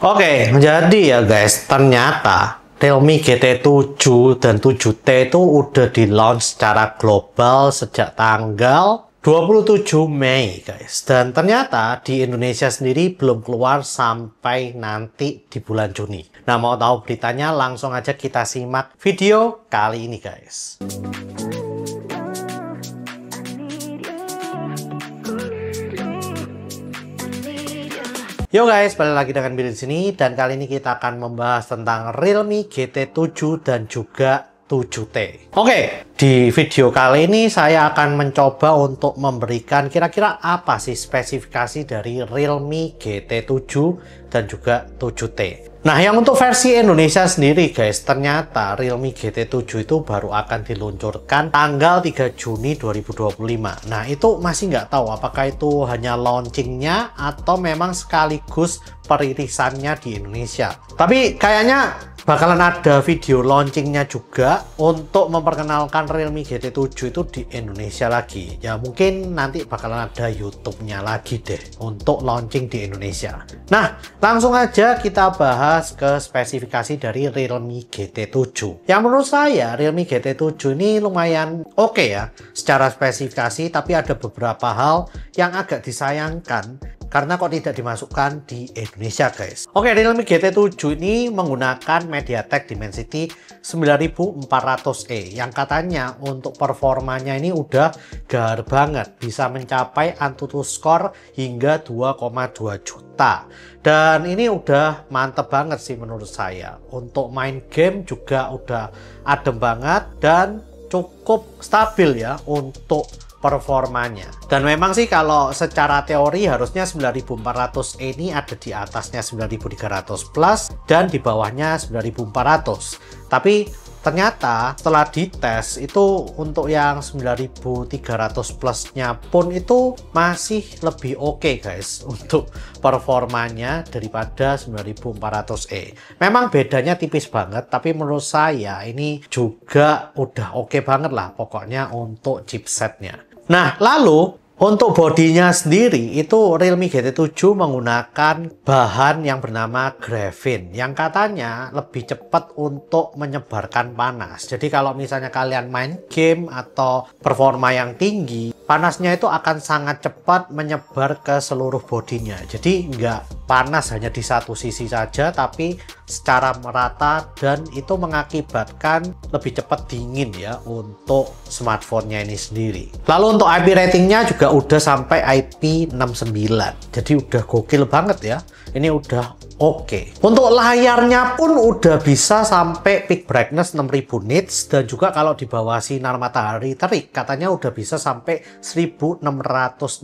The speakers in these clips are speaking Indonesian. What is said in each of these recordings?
Oke, jadi ya guys, ternyata Realme GT7 dan 7T itu udah di launch secara global sejak tanggal 27 Mei guys. Dan ternyata di Indonesia sendiri belum keluar sampai nanti di bulan Juni. Nah, mau tahu beritanya langsung aja kita simak video kali ini guys. Yo guys, balik lagi dengan video di sini dan kali ini kita akan membahas tentang Realme GT7 dan juga 7T. Oke, di video kali ini saya akan mencoba untuk memberikan kira-kira apa sih spesifikasi dari Realme GT7 dan juga 7T. Nah, yang untuk versi Indonesia sendiri guys, ternyata Realme GT7 itu baru akan diluncurkan tanggal 3 Juni 2025. Nah, itu masih nggak tahu apakah itu hanya launchingnya atau memang sekaligus peririsannya di Indonesia. Tapi kayaknya bakalan ada video launchingnya juga untuk memperkenalkan Realme GT7 itu di Indonesia lagi. Ya mungkin nanti bakalan ada YouTube-nya lagi deh untuk launching di Indonesia. Nah, langsung aja kita bahas ke spesifikasi dari Realme GT7. Yang menurut saya Realme GT7 ini lumayan oke ya secara spesifikasi, tapi ada beberapa hal yang agak disayangkan karena kok tidak dimasukkan di Indonesia guys. Oke, Realme GT7 ini menggunakan MediaTek Dimensity 9400E yang katanya untuk performanya ini udah gar banget, bisa mencapai Antutu Score hingga 2,2 juta. Dan ini udah mantep banget sih menurut saya. Untuk main game juga udah adem banget dan cukup stabil ya untuk performanya. Dan memang sih kalau secara teori harusnya 9400E ini ada di atasnya 9300 plus dan di bawahnya 9400. Tapi ternyata setelah dites itu untuk yang 9300 plusnya pun itu masih lebih oke guys untuk performanya daripada 9400E. Memang bedanya tipis banget, tapi menurut saya ini juga udah oke banget lah pokoknya untuk chipsetnya. Nah, lalu untuk bodinya sendiri itu Realme GT7 menggunakan bahan yang bernama graphene yang katanya lebih cepat untuk menyebarkan panas. Jadi kalau misalnya kalian main game atau performa yang tinggi, panasnya itu akan sangat cepat menyebar ke seluruh bodinya. Jadi nggak panas hanya di satu sisi saja, tapi secara merata, dan itu mengakibatkan lebih cepat dingin ya untuk smartphone-nya ini sendiri. Lalu untuk IP ratingnya juga udah sampai IP69, jadi udah gokil banget ya. Ini udah oke. Untuk layarnya pun udah bisa sampai peak brightness 6000 nits, dan juga kalau di bawah sinar matahari terik katanya udah bisa sampai 1600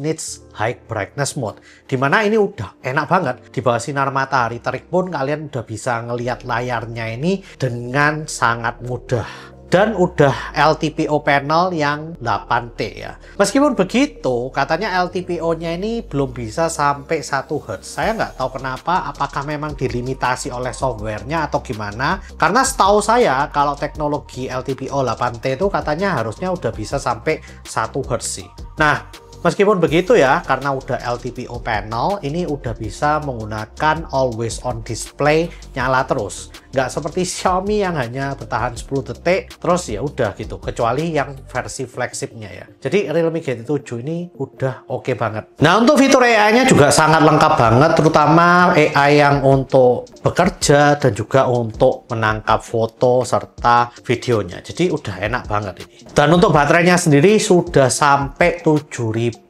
nits high brightness mode, dimana ini udah enak banget. Di bawah sinar matahari terik pun kalian udah bisa ngelihat layarnya ini dengan sangat mudah. Dan udah LTPO panel yang 8T ya. Meskipun begitu, katanya LTPO-nya ini belum bisa sampai 1 Hz. Saya nggak tahu kenapa, apakah memang dilimitasi oleh softwarenya atau gimana. Karena setahu saya, kalau teknologi LTPO 8T itu katanya harusnya udah bisa sampai 1 Hz sih. Nah, meskipun begitu ya, karena udah LTPO panel, ini udah bisa menggunakan always on display nyala terus. Nggak seperti Xiaomi yang hanya bertahan 10 detik, terus ya udah gitu, kecuali yang versi flagshipnya ya. Jadi Realme GT7 ini udah oke banget. Nah, untuk fitur AI-nya juga sangat lengkap banget, terutama AI yang untuk bekerja dan juga untuk menangkap foto serta videonya. Jadi udah enak banget ini. Dan untuk baterainya sendiri sudah sampai 7000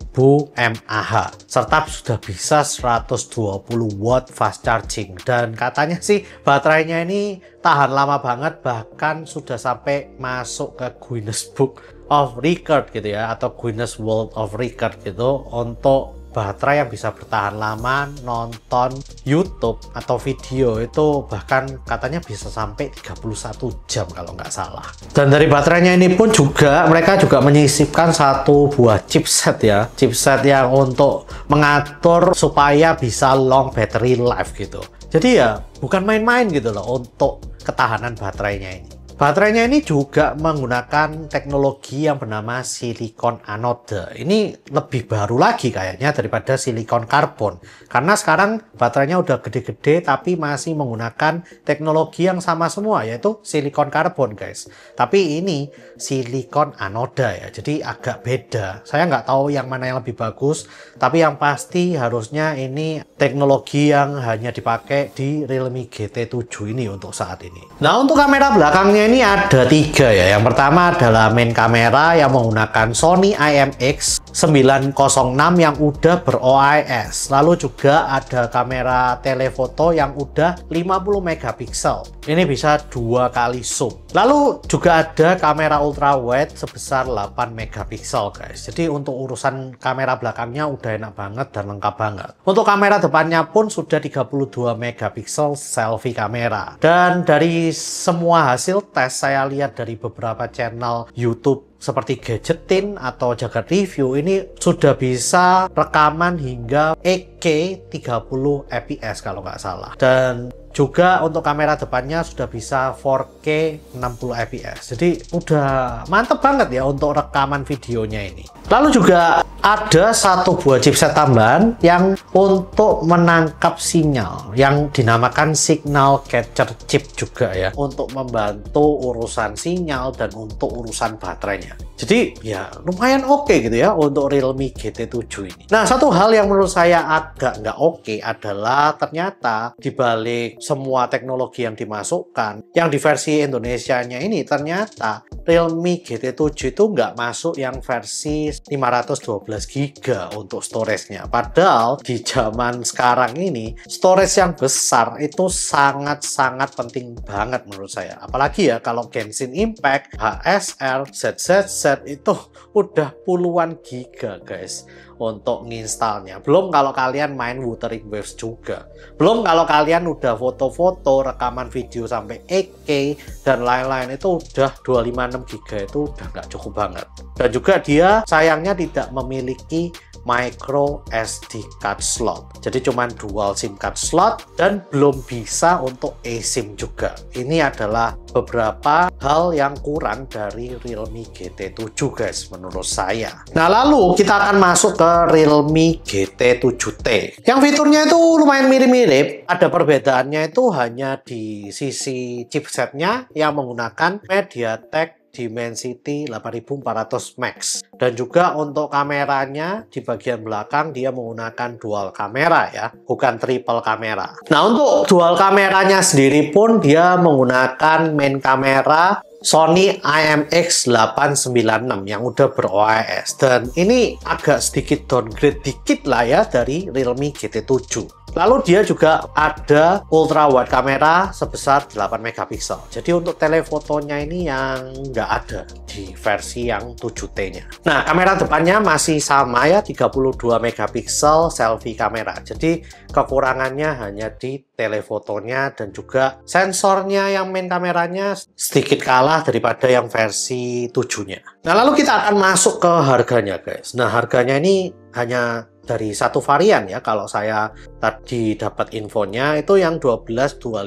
mAh serta sudah bisa 120 watt fast charging, dan katanya sih baterainya ini tahan lama banget, bahkan sudah sampai masuk ke Guinness Book of Record gitu ya, atau Guinness World of Record gitu untuk baterai yang bisa bertahan lama nonton YouTube atau video. Itu bahkan katanya bisa sampai 31 jam kalau nggak salah. Dan dari baterainya ini pun juga mereka juga menyisipkan satu buah chipset ya, chipset yang untuk mengatur supaya bisa long battery life gitu. Jadi ya bukan main-main gitu loh untuk ketahanan baterainya ini. Baterainya ini juga menggunakan teknologi yang bernama silikon anode. Ini lebih baru lagi kayaknya daripada silikon karbon. Karena sekarang baterainya udah gede-gede tapi masih menggunakan teknologi yang sama semua, yaitu silikon karbon guys. Tapi ini silikon anode ya, jadi agak beda. Saya nggak tahu yang mana yang lebih bagus, tapi yang pasti harusnya ini teknologi yang hanya dipakai di Realme GT7 ini untuk saat ini. Nah, untuk kamera belakangnya ini ada 3 ya. Yang pertama adalah main kamera yang menggunakan Sony IMX906 yang udah ber-OIS. Lalu juga ada kamera telefoto yang udah 50 megapiksel. Ini bisa 2 kali zoom. Lalu juga ada kamera ultra wide sebesar 8 megapiksel guys. Jadi untuk urusan kamera belakangnya udah enak banget dan lengkap banget. Untuk kamera depannya pun sudah 32 megapiksel selfie kamera. Dan dari semua hasil tes saya lihat dari beberapa channel YouTube seperti Gadgetin atau Jagat Review, ini sudah bisa rekaman hingga 8K 30 fps kalau nggak salah. Dan juga untuk kamera depannya sudah bisa 4K 60 fps. Jadi udah mantep banget ya untuk rekaman videonya ini. Lalu juga ada satu buah chipset tambahan yang untuk menangkap sinyal yang dinamakan signal catcher chip juga ya, untuk membantu urusan sinyal dan untuk urusan baterainya. Jadi ya lumayan oke gitu ya untuk Realme GT7 ini. Nah, satu hal yang menurut saya agak nggak oke adalah ternyata dibalik semua teknologi yang dimasukkan, yang di versi Indonesianya ini ternyata Realme GT7 itu nggak masuk yang versi 512 GB untuk storage-nya. Padahal di zaman sekarang ini storage yang besar itu sangat-sangat penting banget menurut saya. Apalagi ya kalau Genshin Impact, HSR, ZZZ itu udah puluhan giga guys untuk nginstalnya. Belum kalau kalian main Wuthering Waves juga. Belum kalau kalian udah foto-foto, rekaman video sampai 8K dan lain-lain, itu udah 256 GB itu udah nggak cukup banget. Dan juga dia sayangnya tidak memiliki micro SD card slot. Jadi cuman dual SIM card slot dan belum bisa untuk eSIM juga. Ini adalah beberapa hal yang kurang dari Realme GT7 guys menurut saya. Nah, lalu kita akan masuk ke Realme GT7T. Yang fiturnya itu lumayan mirip-mirip. Ada perbedaannya itu hanya di sisi chipsetnya yang menggunakan MediaTek Dimensity 8400 Max. Dan juga untuk kameranya di bagian belakang dia menggunakan dual kamera ya, bukan triple kamera. Nah, untuk dual kameranya sendiri pun dia menggunakan main kamera Sony IMX896 yang udah ber-OIS. Dan ini agak sedikit downgrade dikit lah ya dari Realme GT7. Lalu dia juga ada ultra wide kamera sebesar 8 megapiksel. Jadi untuk telefotonya ini yang nggak ada di versi yang 7T-nya. Nah, kamera depannya masih sama ya, 32 megapiksel selfie kamera. Jadi kekurangannya hanya di telefotonya dan juga sensornya yang main kameranya sedikit kalah daripada yang versi 7-nya. Nah, lalu kita akan masuk ke harganya guys. Nah, harganya ini hanya dari satu varian ya, kalau saya tadi dapat infonya itu yang 12256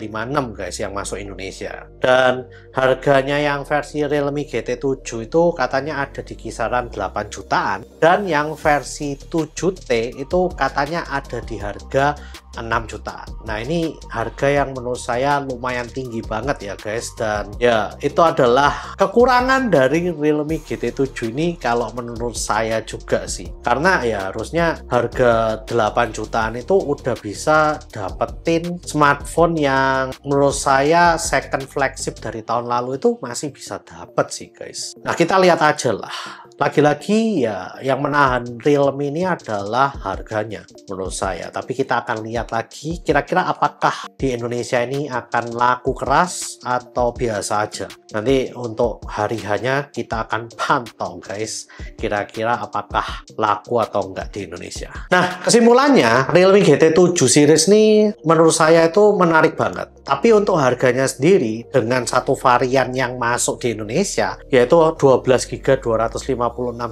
guys yang masuk Indonesia. Dan harganya yang versi Realme GT7 itu katanya ada di kisaran 8 jutaan, dan yang versi 7T itu katanya ada di harga 6 jutaan. Nah, ini harga yang menurut saya lumayan tinggi banget ya guys, dan ya itu adalah kekurangan dari Realme GT7 ini kalau menurut saya juga sih. Karena ya harusnya harga 8 jutaan itu udah bisa dapetin smartphone yang menurut saya second flagship dari tahun lalu itu masih bisa dapet sih guys. Nah, kita lihat aja lah. Lagi-lagi ya yang menahan Realme ini adalah harganya menurut saya. Tapi kita akan lihat lagi kira-kira apakah di Indonesia ini akan laku keras atau biasa aja. Nanti untuk hari-hanya kita akan pantau guys, kira-kira apakah laku atau enggak di Indonesia. Nah, kesimpulannya Realme GT7 series ini menurut saya itu menarik banget. Tapi untuk harganya sendiri dengan satu varian yang masuk di Indonesia yaitu 12 GB 256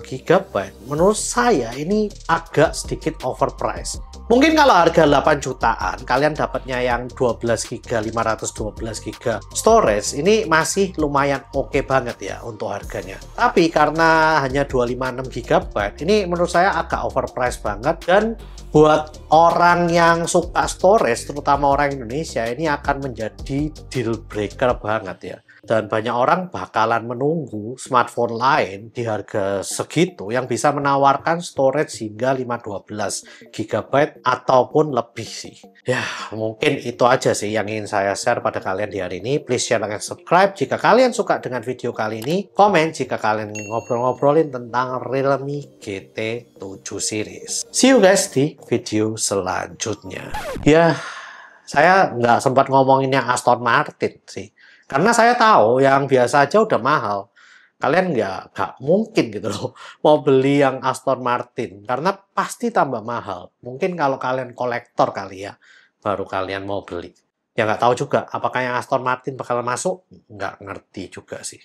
GB, menurut saya ini agak sedikit overpriced. Mungkin kalau harga 8 jutaan kalian dapatnya yang 12 GB 512 GB storage, ini masih lumayan oke banget ya untuk harganya. Tapi karena hanya 256 GB, ini menurut saya agak overpriced banget, dan buat orang yang suka storage, terutama orang Indonesia, ini akan menjadi deal breaker banget ya. Dan banyak orang bakalan menunggu smartphone lain di harga segitu yang bisa menawarkan storage hingga 512 GB ataupun lebih sih. Ya, mungkin itu aja sih yang ingin saya share pada kalian di hari ini. Please share dan subscribe jika kalian suka dengan video kali ini. Komen jika kalian ngobrol-ngobrolin tentang Realme GT 7 series. See you guys di video selanjutnya. Ya, saya nggak sempat ngomongin yang Aston Martin sih. Karena saya tahu yang biasa aja udah mahal. Kalian nggak mungkin gitu loh mau beli yang Aston Martin. Karena pasti tambah mahal. Mungkin kalau kalian kolektor kali ya, baru kalian mau beli. Ya nggak tahu juga apakah yang Aston Martin bakal masuk. Nggak ngerti juga sih.